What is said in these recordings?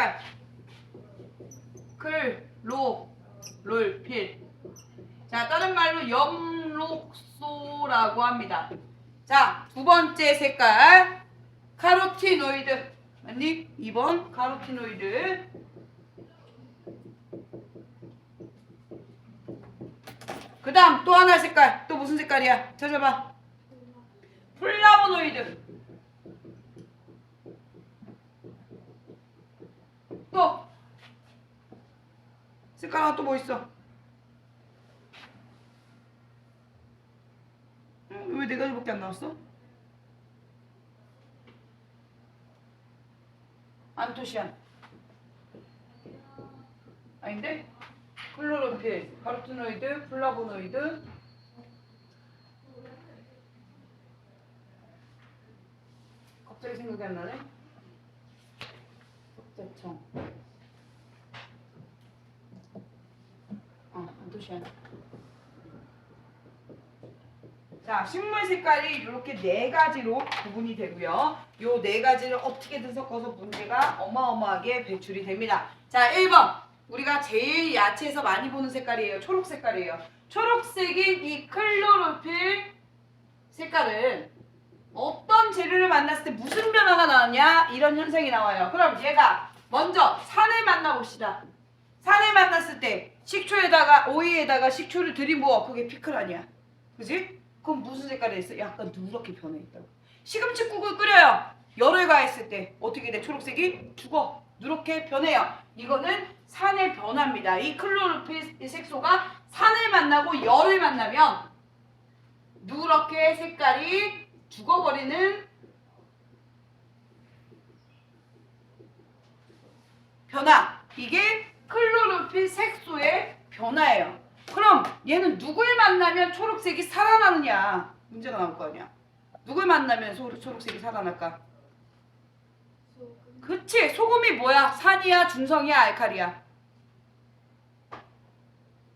색깔. 클로롤필. 자, 다른 말로 엽록소라고 합니다. 자, 두 번째 색깔. 카로티노이드. 맞니? 2번 카로티노이드. 그 다음 또 하나 색깔. 또 무슨 색깔이야? 찾아봐. 플라보노이드. 또 색깔 하나 또 뭐 있어? 왜 네 가지밖에 안 나왔어? 안토시안. 아닌데? 클로로필, 카로티노이드, 플라보노이드. 갑자기 생각이 안 나네. 적재청. 안토시안. 자, 식물 색깔이 이렇게 네 가지로 구분이 되고요. 요 네 가지를 어떻게든 섞어서 문제가 어마어마하게 배출이 됩니다. 자, 1번. 우리가 제일 야채에서 많이 보는 색깔이에요. 초록 색깔이에요. 초록색인 이 클로로필 색깔은 어떤 재료를 만났을 때 무슨 변화가 나왔냐? 이런 현상이 나와요. 그럼 얘가 먼저 산을 만나봅시다. 산을 만났을 때 식초에다가 오이에다가 식초를 들이부어. 그게 피클 아니야. 그지? 그럼 무슨 색깔이 있어? 약간 누렇게 변해있다고. 시금치국을 끓여요. 열을 가했을 때 어떻게 돼? 초록색이 죽어. 누렇게 변해요. 이거는 산의 변화입니다. 이 클로로필 색소가 산을 만나고 열을 만나면 누렇게 색깔이 죽어버리는 변화. 이게 클로로필 색소의 변화예요. 그럼 얘는 누굴 만나면 초록색이 살아나느냐? 문제가 나올 거 아니야. 누굴 만나면 초록색이 살아날까? 그치. 소금이 뭐야? 산이야? 중성이야? 알칼리야?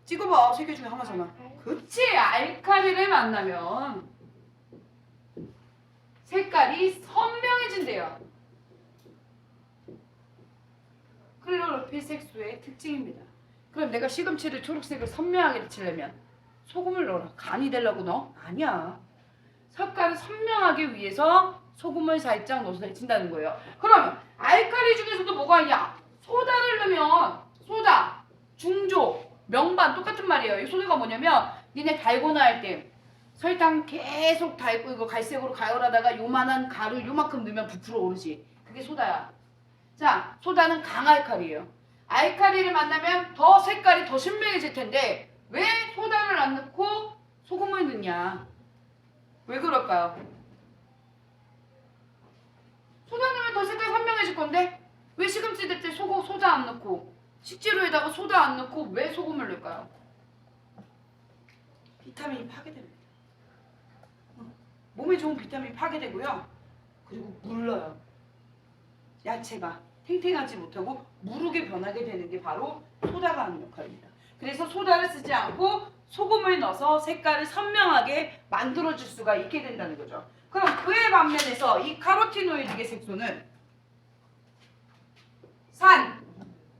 찍어봐. 세 개 중에 하나잖아. 그치. 알칼리를 만나면 색깔이 선명해진대요. 클로로필 색소의 특징입니다. 그럼 내가 시금치를 초록색을 선명하게 칠려면 소금을 넣어라. 간이 되려고 넣어? 아니야. 색깔을 선명하게 위해서 소금을 살짝 넣어서 데친다는 거예요. 그럼 알칼리 중에서도 뭐가 있냐? 소다를 넣으면 소다, 중조, 명반 똑같은 말이에요. 이 소다가 뭐냐면 니네 달고나 할 때 설탕 계속 달고 이거 갈색으로 가열하다가 요만한 가루 요만큼 넣으면 부풀어 오르지. 그게 소다야. 자, 소다는 강알칼리예요. 알칼리를 만나면 더 색깔이 더 신명해질 텐데 왜 소다를 안 넣고 소금을 넣냐? 왜 그럴까요? 소다 넣으면 더 색깔 선명해질 건데 왜 시금치 될 때 소다 안 넣고 식재료에다가 소다 안 넣고 왜 소금을 넣을까요? 비타민이 파괴됩니다. 몸에 좋은 비타민이 파괴되고요. 그리고 물러요. 야채가 탱탱하지 못하고 무르게 변하게 되는 게 바로 소다가 하는 역할입니다. 그래서 소다를 쓰지 않고 소금을 넣어서 색깔을 선명하게 만들어줄 수가 있게 된다는 거죠. 그럼 그에 반면에서 이 카로티노이드계 색소는 산,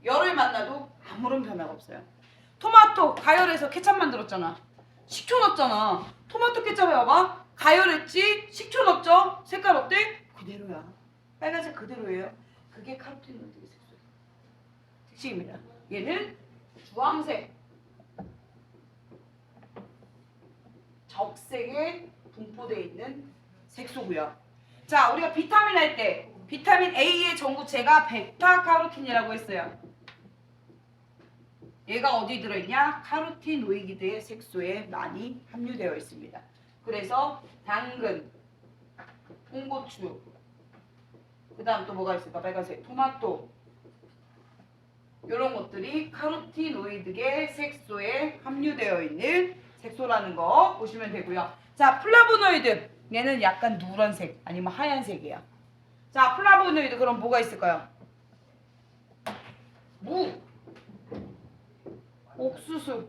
열을 만나도 아무런 변화가 없어요. 토마토 가열해서 케첩 만들었잖아. 식초 넣었잖아. 토마토 케첩 해봐봐. 가열했지? 식초 넣었죠? 색깔 어때? 그대로야. 빨간색 그대로예요. 그게 카로티노이드 색소예요. 특징입니다. 얘는 주황색, 적색에 분포되어 있는 색소고요. 자, 우리가 비타민 할 때 비타민 A의 전구체가 베타카로틴이라고 했어요. 얘가 어디 들어있냐? 카로티노이드의 색소에 많이 함유되어 있습니다. 그래서 당근, 홍고추, 그 다음 또 뭐가 있을까? 빨간색 토마토, 이런 것들이 카로티노이드계 색소에 함유되어 있는 색소라는 거 보시면 되고요. 자, 플라보노이드. 얘는 약간 누런색 아니면 하얀색이야. 자, 플라보노이드 그럼 뭐가 있을까요? 무, 옥수수,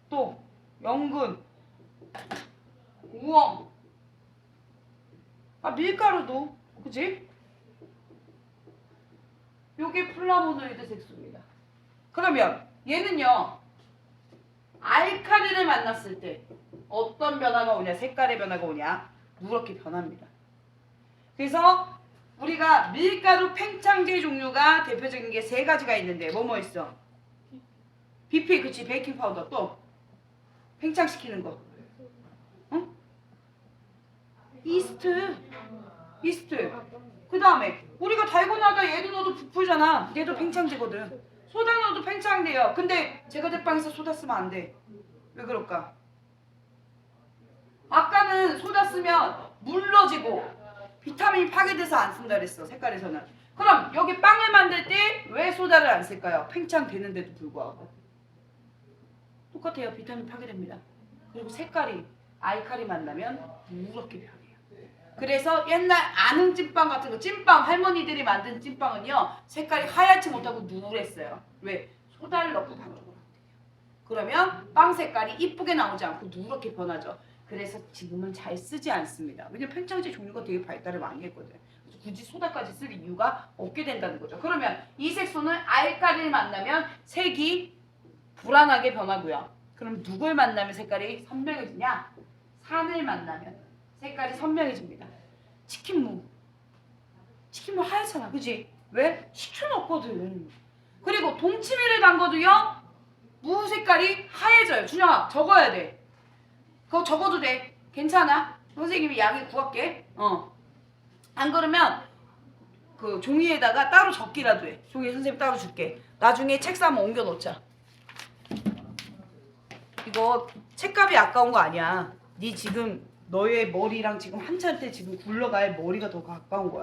또 연근, 우엉, 밀가루도, 그지? 요게 플라보노이드 색소입니다. 그러면 얘는요. 알카리를 만났을 때 어떤 변화가 오냐? 색깔의 변화가 오냐? 누렇게 변합니다. 그래서 우리가 밀가루 팽창제 종류가 대표적인 게 세 가지가 있는데 뭐 있어? BP, 그치? 베이킹 파우더. 또 팽창시키는 거. 응? 이스트. 그 다음에 우리가 달고나다 얘도 넣어도 부풀잖아. 얘도 팽창제거든. 소다 넣어도 팽창돼요. 근데 제과 제빵에서 소다 쓰면 안 돼. 왜 그럴까? 아까는 소다 쓰면 물러지고 비타민이 파괴돼서 안 쓴다 그랬어. 색깔에서는. 그럼 여기 빵을 만들 때 왜 소다를 안 쓸까요? 팽창되는데도 불구하고. 똑같아요. 비타민 파괴됩니다. 그리고 색깔이 알칼리 만나면 누렇게 변해요. 그래서 옛날 아는 찐빵 같은 거, 찐빵 할머니들이 만든 찐빵은요 색깔이 하얗지 못하고 누랬어요. 왜? 소다를 넣고 반죽을 하거든요. 그러면 빵 색깔이 이쁘게 나오지 않고 누렇게 변하죠. 그래서 지금은 잘 쓰지 않습니다. 왜냐면 팽창제 종류가 되게 발달을 많이 했거든요. 그래서 굳이 소다까지 쓸 이유가 없게 된다는 거죠. 그러면 이 색소는 알칼리를 만나면 색이 불안하게 변하고요. 그럼 누굴 만나면 색깔이 선명해지냐? 산을 만나면 색깔이 선명해집니다. 치킨무 하얗잖아, 그지? 왜? 식초 넣었거든. 그리고 동치미를 담궈도요 무 색깔이 하얘져요. 준영아 적어야 돼. 그거 적어도 돼. 괜찮아. 선생님이 양해 구할게. 안 그러면 그 종이에다가 따로 적기라도 해. 종이 선생님 따로 줄게. 나중에 책상 한번 옮겨 놓자. 이거 책값이 아까운 거 아니야. 네 지금 너의 머리랑 지금 한참 때 지금 굴러갈 머리가 더 가까운 거야.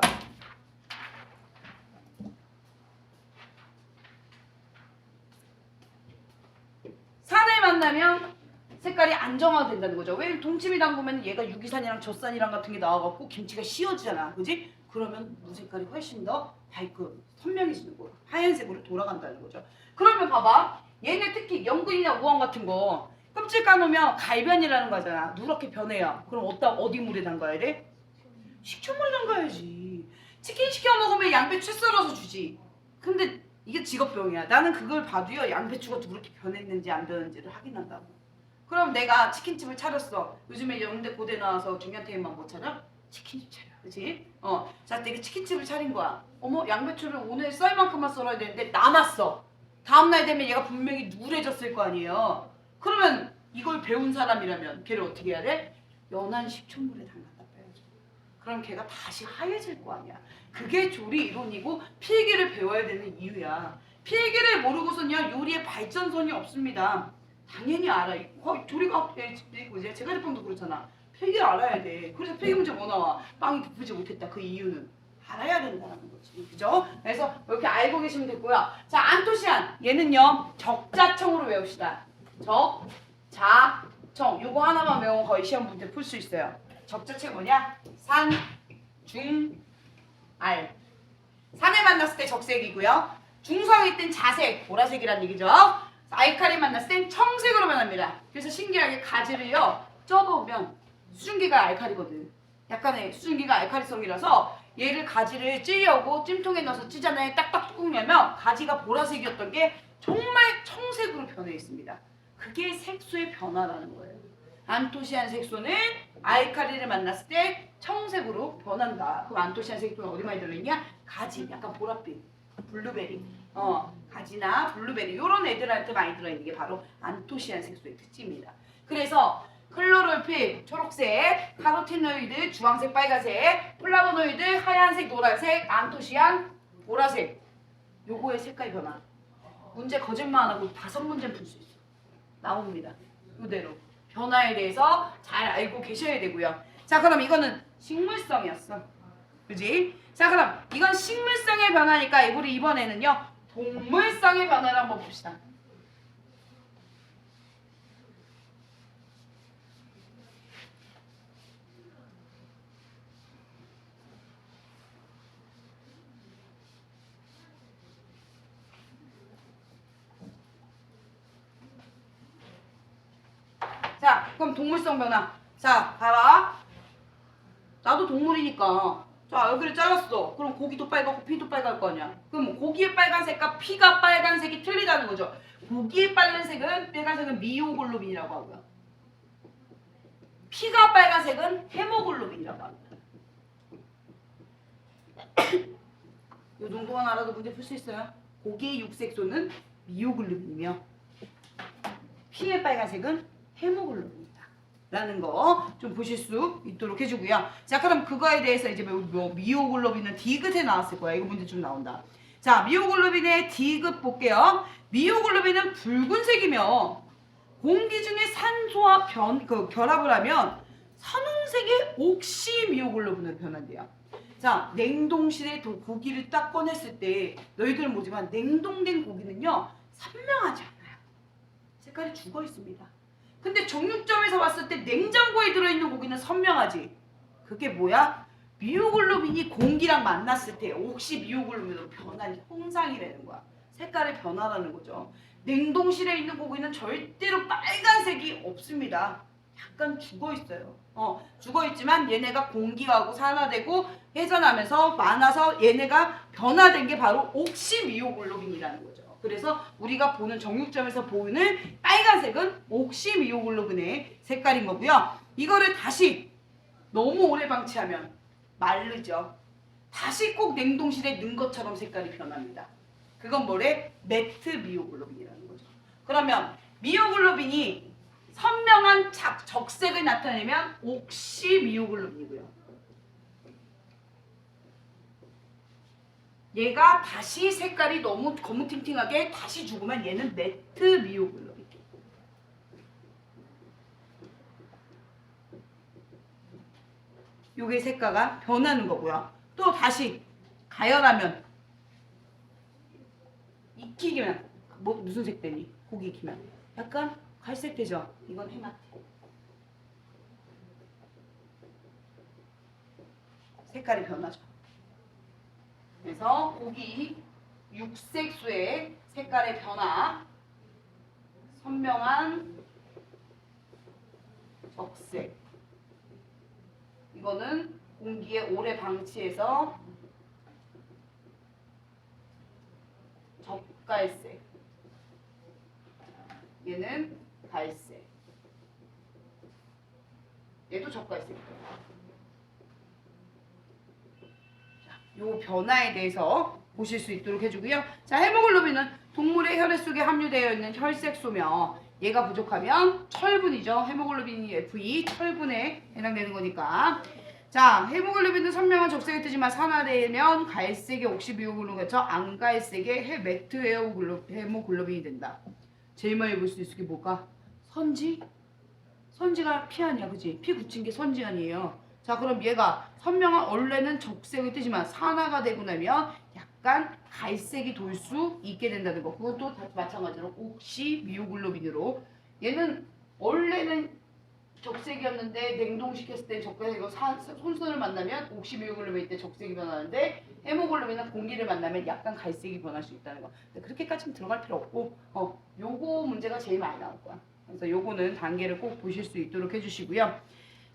산을 만나면 색깔이 안정화된다는 거죠. 왜? 동치미 담그면 얘가 유기산이랑 젖산이랑 같은 게 나와갖고 김치가 씌워지잖아. 그지? 그러면 무 색깔이 훨씬 더 밝고 선명해지는 거야. 하얀색으로 돌아간다는 거죠. 그러면 봐봐. 얘네 특히 연근이나 우엉 같은 거 껍질 까놓으면 갈변이라는 거잖아. 누렇게 변해요. 그럼 어디 물에 담가야 돼? 식초물에 담가야지. 치킨 시켜 먹으면 양배추 썰어서 주지. 근데 이게 직업병이야. 나는 그걸 봐도요 양배추가 누렇게 변했는지 안 변했는지를 확인한다고. 그럼 내가 치킨집을 차렸어. 요즘에 연대 고대 나와서 중견태인만 못 차려? 치킨집 차려. 그치? 자 내가 치킨집을 차린 거야. 어머 양배추를 오늘 썰 만큼만 썰어야 되는데 남았어. 다음날 되면 얘가 분명히 누래졌을 거 아니에요. 그러면 이걸 배운 사람이라면 걔를 어떻게 해야 돼? 연한 식초물에 담갔다 빼야죠. 그럼 걔가 다시 하얘질 거 아니야. 그게 조리 이론이고 필기를 배워야 되는 이유야. 필기를 모르고서는요 요리의 발전선이 없습니다. 당연히 알아. 조리가 제가 제빵도 그렇잖아. 필기를 알아야 돼. 그래서 필기 문제 뭐 나와? 빵이 부풀지 못했다. 그 이유는 알아야 된다는 거지. 그죠? 그래서 이렇게 알고 계시면 되고요. 자, 안토시안. 얘는요 적자청으로 외웁시다. 적자청. 요거 하나만 외우면 거의 시험 문제 풀 수 있어요. 적자청이 뭐냐? 산, 중, 알. 산을 만났을 때 적색이고요. 중성일 땐 자색, 보라색이란 얘기죠. 알칼리 만났을 땐 청색으로 변합니다. 그래서 신기하게 가지를요 쪄보면 수증기가 알칼리거든. 약간의 수증기가 알칼리성이라서 얘를 가지를 찌려고 찜통에 넣어서 찌잖아요. 딱딱 뚜껑 열면 가지가 보라색이었던 게 정말 청색으로 변해 있습니다. 그게 색소의 변화라는 거예요. 안토시안 색소는 알칼리를 만났을 때 청색으로 변한다. 그럼 안토시안 색소는 어디 많이 들어있냐? 가지, 약간 보랏빛, 블루베리, 가지나 블루베리 이런 애들한테 많이 들어있는 게 바로 안토시안 색소의 특징입니다. 그래서 클로로필 초록색, 카로티노이드 주황색, 빨간색, 플라보노이드 하얀색, 노란색, 안토시안 보라색. 요거의 색깔 변화. 문제 거짓말 안 하고 5문제 풀 수 있어. 나옵니다. 이대로. 변화에 대해서 잘 알고 계셔야 되고요. 자, 그럼 이거는 식물성이었어. 그지? 자, 그럼 이건 식물성의 변화니까 우리 이번에는요. 동물성의 변화를 한번 봅시다. 자, 그럼 동물성 변화. 자, 봐라. 나도 동물이니까. 자, 자, 여기를 잘랐어. 그럼 고기도 빨갛고 피도 빨갈 거 아니야. 그럼 고기의 빨간색과 피가 빨간색이 틀리다는 거죠. 고기의 빨간색은 미오글로빈이라고 하고요. 피가 빨간색은 헤모글로빈이라고 합니다. 이 정도만 알아도 문제 풀 수 있어요. 고기의 육색소는 미오글로빈이며 피의 빨간색은 헤모글로빈이다. 라는 거 좀 보실 수 있도록 해주고요. 자, 그럼 그거에 대해서 이제 미오글로빈은 디귿에 나왔을 거야. 이거 문제 좀 나온다. 자, 미오글로빈의 디귿 볼게요. 미오글로빈은 붉은색이며 공기 중에 산소와 결합을 하면 선홍색의 옥시미오글로빈으로 변한대요. 자, 냉동실에 고기를 딱 꺼냈을 때 너희들은 모르지만 냉동된 고기는요 선명하지 않아요. 색깔이 죽어 있습니다. 근데 정육점에서 봤을 때 냉장고에 들어있는 고기는 선명하지. 그게 뭐야? 미오글로빈이 공기랑 만났을 때 옥시미오글로빈으로 변한 형상이라는 거야. 색깔의 변화라는 거죠. 냉동실에 있는 고기는 절대로 빨간색이 없습니다. 약간 죽어 있어요. 죽어 있지만 얘네가 공기하고 산화되고 회전하면서 많아서 얘네가 변화된 게 바로 옥시미오글로빈이라는 거죠. 그래서 우리가 보는 정육점에서 보이는 빨간색은 옥시미오글로빈의 색깔인 거고요. 이거를 다시 너무 오래 방치하면 마르죠. 다시 꼭 냉동실에 넣은 것처럼 색깔이 변합니다. 그건 뭐래? 매트 미오글로빈이라는 거죠. 그러면 미오글로빈이 선명한 적색을 나타내면 옥시미오글로빈이고요. 얘가 다시 색깔이 너무 거무팅팅하게 다시 죽으면 얘는 매트 미오글로빈. 요게 색깔가 변하는 거고요. 또 다시 가열하면 익히면 무슨 색 되니? 고기 익히면 약간 갈색 되죠? 이건 해마트. 색깔이 변하죠. 그래서 고기 육색소의 색깔의 변화, 선명한 적색. 이거는 공기에 오래 방치해서 적갈색. 얘는 갈색. 얘도 적갈색. 요 변화에 대해서 보실 수 있도록 해주고요. 자, 헤모글로빈은 동물의 혈액 속에 함유되어 있는 혈색소며 얘가 부족하면 철분이죠. 헤모글로빈이 Fe, 철분에 해당되는 거니까. 자, 헤모글로빈은 선명한 적색이 뜨지만 산화되면 갈색의 옥시미오글로빈에서 앙갈색의 매트 헤모글로빈이 된다. 제일 많이 볼 수 있을 게 뭘까? 선지? 선지가 피 아니야, 그지? 피 굳힌 게 선지 아니에요. 자, 그럼 얘가 선명한 원래는 적색이 뜨지만 산화가 되고 나면 약간 갈색이 돌 수 있게 된다는 거. 그것도 마찬가지로 옥시미오글로빈으로. 얘는 원래는 적색이었는데 냉동시켰을 때 적색이고 손선을 만나면 옥시미오글로빈 때 적색이 변하는데 헤모글로빈은 공기를 만나면 약간 갈색이 변할 수 있다는 거. 그렇게까지는 들어갈 필요 없고 요거 문제가 제일 많이 나올 거야. 그래서 요거는 단계를 꼭 보실 수 있도록 해주시고요.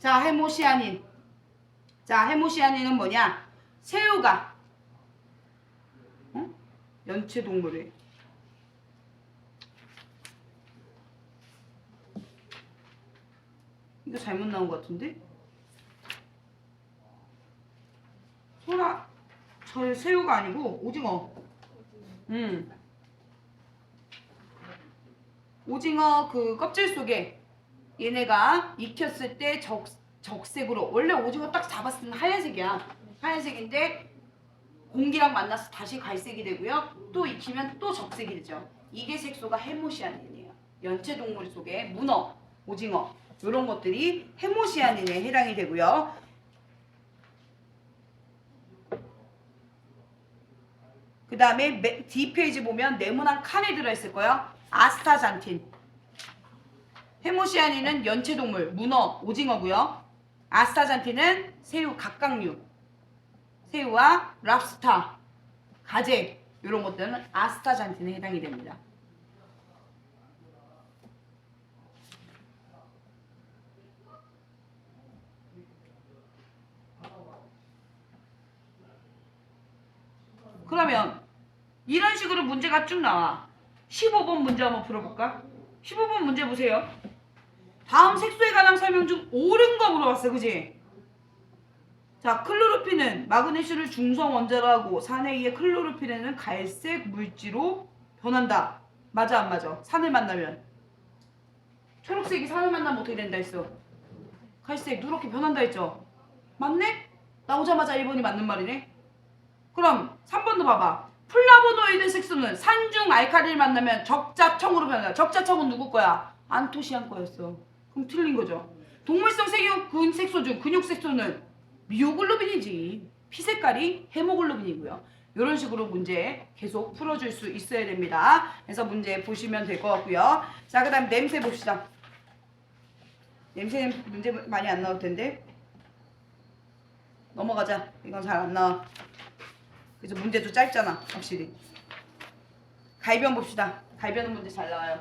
자, 헤모시아닌. 자, 헤모시아닌은 뭐냐? 새우가 연체동물에 이거 잘못 나온 것 같은데? 저 새우가 아니고 오징어. 오징어 그 껍질 속에 얘네가 익혔을 때 적색으로, 원래 오징어 딱 잡았을 때는 하얀색이야. 하얀색인데 공기랑 만나서 다시 갈색이 되고요. 또 익히면 또 적색이 되죠. 이게 색소가 헤모시아닌이에요. 연체동물 속에 문어, 오징어 이런 것들이 헤모시아닌에 해당이 되고요. 그 다음에 D페이지 보면 네모난 칸에 들어있을 거예요. 아스타잔틴. 헤모시아닌은 연체동물, 문어, 오징어고요. 아스타잔틴은 새우, 갑각류. 새우와 랍스타, 가재 이런 것들은 아스타잔틴에 해당이 됩니다. 그러면 이런 식으로 문제가 쭉 나와. 15번 문제 한번 풀어볼까? 15번 문제 보세요. 다음 색소에 관한 설명 중 옳은 거 물어봤어. 그지? 자, 클로로핀은 마그네슘을 중성 원자로 하고 산에 의해 클로로핀에는 갈색 물질로 변한다. 맞아 안 맞아? 산을 만나면. 초록색이 산을 만나면 어떻게 된다 했어? 갈색 누렇게 변한다 했죠? 맞네? 나오자마자 1번이 맞는 말이네. 그럼 3번도 봐봐. 플라보노이드 색소는 산중 알칼리를 만나면 적자청으로 변한다. 적자청은 누구 거야? 안토시안 거였어. 그럼 틀린 거죠. 동물성 색소 중 근육 색소는 미오글로빈이지. 피 색깔이 헤모글로빈이고요. 이런 식으로 문제 계속 풀어줄 수 있어야 됩니다. 그래서 문제 보시면 될 것 같고요. 자, 그 다음 냄새 봅시다. 냄새는 문제 많이 안 나올 텐데 넘어가자. 이건 잘 안 나와. 그래서 문제도 짧잖아. 확실히. 갈변 봅시다. 갈변은 문제 잘 나와요.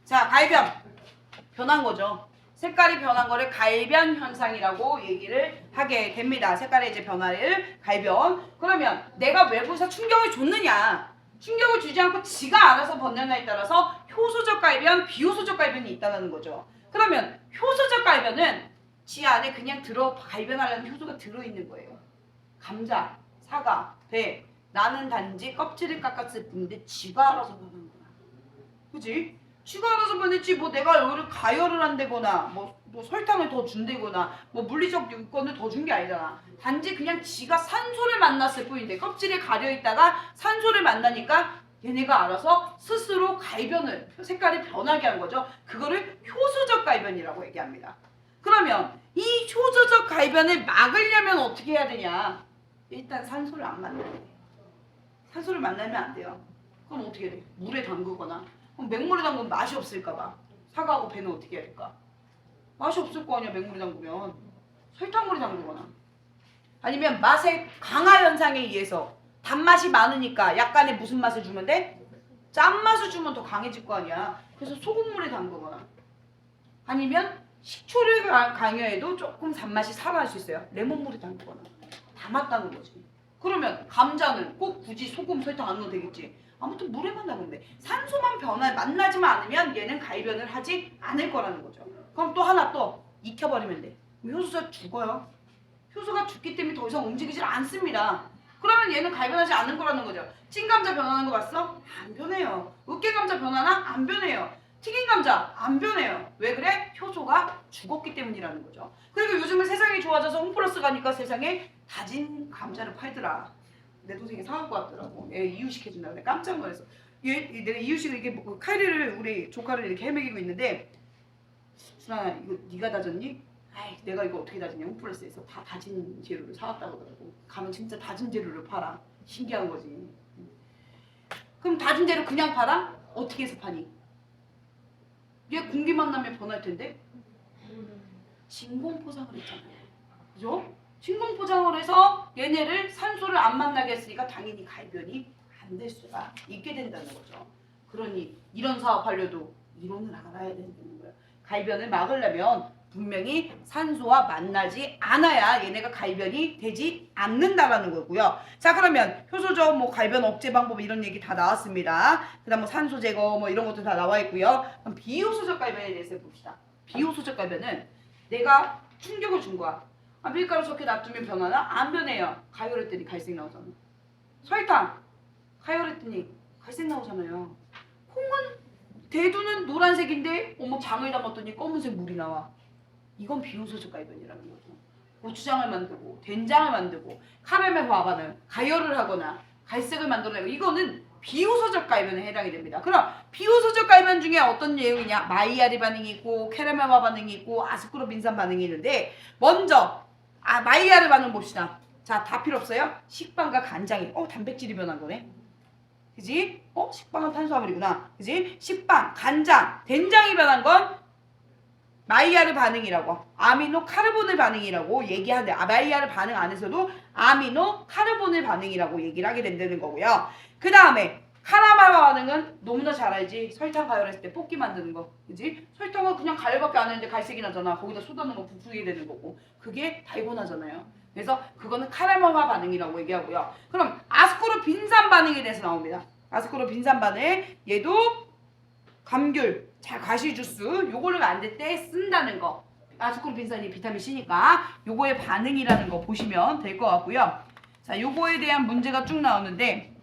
자, 갈변. 변한 거죠. 색깔이 변한 거를 갈변 현상이라고 얘기를 하게 됩니다. 색깔의 이제 변화를 갈변. 그러면 내가 외부에서 충격을 줬느냐, 충격을 주지 않고 지가 알아서 번느냐에 따라서 효소적 갈변, 비효소적 갈변이 있다는 거죠. 그러면 효소적 갈변은 지 안에 그냥 갈변하려는 효소가 들어있는 거예요. 감자, 사과, 배. 나는 단지 껍질을 깎았을 뿐인데 지가 알아서 변하는 거야. 그지? 지가 알아서 변했지 뭐 내가 이거를 가열을 한다거나 뭐 설탕을 더 준다거나 뭐 물리적 요건을 더 준 게 아니잖아. 단지 그냥 지가 산소를 만났을 뿐인데 껍질에 가려있다가 산소를 만나니까 얘네가 알아서 스스로 갈변을 색깔이 변하게 한 거죠. 그거를 효소적 갈변이라고 얘기합니다. 그러면 이 효소적 갈변을 막으려면 어떻게 해야 되냐? 일단 산소를 안 만나야 돼. 산소를 만나면 안 돼요. 그럼 어떻게 해야 돼? 물에 담그거나. 그럼 맹물에 담그면 맛이 없을까봐. 사과하고 배는 어떻게 해야 될까? 맛이 없을 거 아니야. 맹물에 담그면. 설탕물에 담그거나. 아니면 맛의 강화 현상에 의해서 단맛이 많으니까 약간의 무슨 맛을 주면 돼? 짠맛을 주면 더 강해질 거 아니야. 그래서 소금물에 담그거나. 아니면 식초를 강요해도 조금 단맛이 살아날 수 있어요. 레몬물에 담그거나. 다 맞다는 거지. 그러면 감자는 꼭 굳이 소금, 설탕 안 넣어도 되겠지. 아무튼 물에만 담으면 돼. 산소만 만나지만 않으면 얘는 갈변을 하지 않을 거라는 거죠. 그럼 또 하나 또 익혀버리면 돼. 효소가 죽어요. 효소가 죽기 때문에 더 이상 움직이질 않습니다. 그러면 얘는 갈변하지 않을 거라는 거죠. 찐감자 변하는 거 봤어? 안 변해요. 으깨감자 변하나? 안 변해요. 튀긴 감자 안 변해요. 왜 그래? 효소가 죽었기 때문이라는 거죠. 그리고 요즘은 세상이 좋아져서 홈플러스 가니까 세상에 다진 감자를 팔더라. 내 동생이 사갖고 왔더라고. 얘 이유식 해준다고. 내가 깜짝 놀랐어. 내가 이유식을 이렇게 카이리를 우리 조카를 이렇게 헤매기고 있는데, 준아 이거 네가 다졌니? 아이 내가 이거 어떻게 다지냐. 홈플러스에서 다 다진 재료를 사왔다고 하더라고. 가면 진짜 다진 재료를 팔아. 신기한 거지. 그럼 다진 재료 그냥 팔아? 어떻게 해서 파니? 얘 공기 만나면 변할 텐데? 진공 포장을 했잖아요. 그죠? 진공 포장을 해서 얘네를 산소를 안 만나게 했으니까 당연히 갈변이 안 될 수가 있게 된다는 거죠. 그러니 이런 사업하려도 이론을 알아야 된다는 거예요. 갈변을 막으려면 분명히 산소와 만나지 않아야 얘네가 갈변이 되지 않는다라는 거고요. 자, 그러면 효소적 뭐 갈변 억제 방법 이런 얘기 다 나왔습니다. 그다음 뭐 산소 제거 뭐 이런 것도 다 나와 있고요. 그럼 비효소적 갈변에 대해서 봅시다. 비효소적 갈변은 내가 충격을 준 거야. 밀가루 저렇게 놔두면 변하나? 안 변해요. 가열했더니 갈색 나오잖아. 설탕 가열했더니 갈색 나오잖아요. 콩은 대두는 노란색인데 장을 담았더니 검은색 물이 나와. 이건 비효소적 갈변이라는 거죠. 고추장을 만들고 된장을 만들고 카라멜 화반을 가열을 하거나 갈색을 만들어내고 이거는 비효소적 갈변에 해당이 됩니다. 그럼 비효소적 갈변 중에 어떤 내용이냐? 마이야르 반응이 있고 캐러멜화 반응이 있고 아스코르빈산 반응이 있는데 먼저 마이야르 반응 봅시다. 자, 다 필요 없어요? 식빵과 간장이 단백질이 변한 거네. 그지? 식빵은 탄수화물이구나. 그지? 식빵, 간장, 된장이 변한 건 마이야르 반응이라고, 아미노 카르보닐 반응이라고 얘기하는데, 마이야르 반응 안에서도 아미노 카르보닐 반응이라고 얘기를 하게 된다는 거고요. 그 다음에 카라멜 반응은 너무나 잘 알지. 설탕 가열했을 때 볶기 만드는 거. 그지? 설탕은 그냥 가열밖에 안 했는데 갈색이 나잖아. 거기다 소다 넣으면 부풀게 되는 거고. 그게 달고나잖아요. 그래서 그거는 카라멜화 반응이라고 얘기하고요. 그럼 아스코르 빈산 반응에 대해서 나옵니다. 아스코르 빈산 반응. 얘도 감귤, 자 과실 주스 요거를 만들 때 쓴다는 거. 아스코르 빈산이 비타민 C니까 요거의 반응이라는 거 보시면 될 것 같고요. 자 요거에 대한 문제가 쭉 나오는데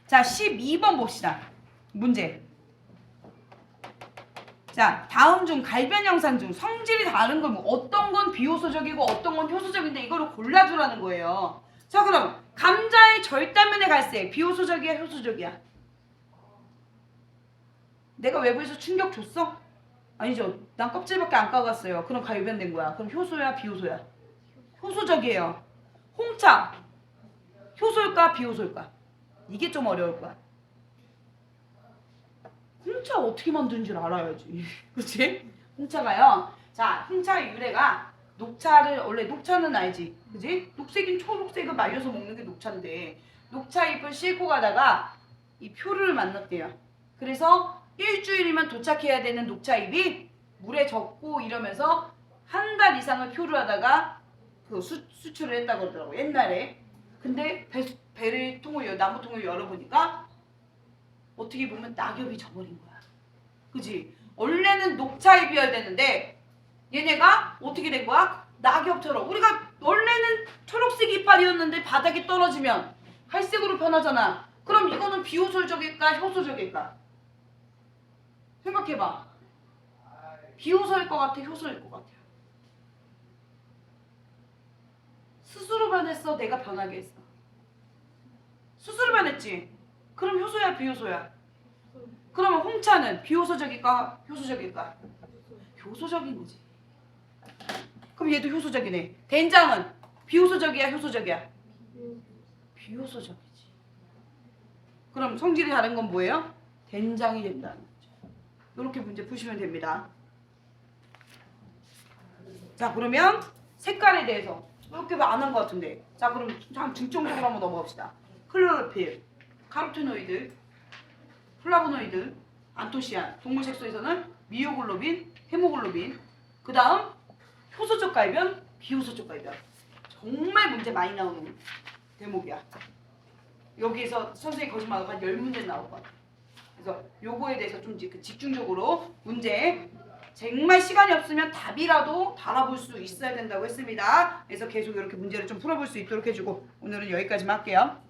자 12번 봅시다. 문제. 자 다음 중 갈변 영상 중 성질이 다른 건 어떤 건 비효소적이고 어떤 건 효소적인데 이거를 골라주라는 거예요. 자 그럼 감자의 절단면의 갈색 비효소적이야 효소적이야? 내가 외부에서 충격 줬어? 아니죠. 난 껍질밖에 안 까갔어요. 그럼 갈변된 거야. 그럼 효소야 비효소야? 효소적이에요. 홍차 효소일까 비효소일까? 이게 좀 어려울 거야. 홍차 어떻게 만드는 줄 알아야지. 그치? 홍차가요. 자, 홍차의 유래가 녹차를 원래 녹차는 알지? 그지? 녹색인 초록색을 말려서 먹는 게 녹차인데 녹차 잎을 싣고 가다가 이 표류를 만났대요. 그래서 일주일이면 도착해야 되는 녹차 잎이 물에 젖고 이러면서 한 달 이상을 표류하다가 그 수출을 했다고 그러더라고 옛날에. 근데 배를 나무통을 열어보니까 어떻게 보면 낙엽이 져버린 거야. 그지? 원래는 녹차잎이어야 되는데 얘네가 어떻게 된 거야? 낙엽처럼. 우리가 원래는 초록색 이파리였는데 바닥에 떨어지면 갈색으로 변하잖아. 그럼 이거는 비효소적일까 효소적일까? 생각해봐. 비효소일 것 같아 효소일 것 같아? 스스로 변했어 내가 변하게 했어? 스스로 변했지? 그럼 효소야 비효소야? 그러면 홍차는 비효소적일까 효소적일까? 효소적인 거지. 그럼 얘도 효소적이네. 된장은 비효소적이야 효소적이야? 비효소적이지. 그럼 성질이 다른 건 뭐예요? 된장이 된다는 거죠. 이렇게 문제 푸시면 됩니다. 자 그러면 색깔에 대해서 이렇게 안 한 것 같은데. 자 그럼 중점적으로 한번 넘어갑시다. 클로로필, 카로티노이드, 플라보노이드, 안토시안, 동물 색소에서는 미오글로빈, 헤모글로빈. 그 다음 효소적 갈변, 비효소적 갈변. 정말 문제 많이 나오는 대목이야. 여기에서 선생님이 거짓말하고 한 10문제 나올 것 같아. 그래서 요거에 대해서 좀 집중적으로 문제 정말 시간이 없으면 답이라도 달아볼 수 있어야 된다고 했습니다. 그래서 계속 이렇게 문제를 좀 풀어볼 수 있도록 해주고 오늘은 여기까지만 할게요.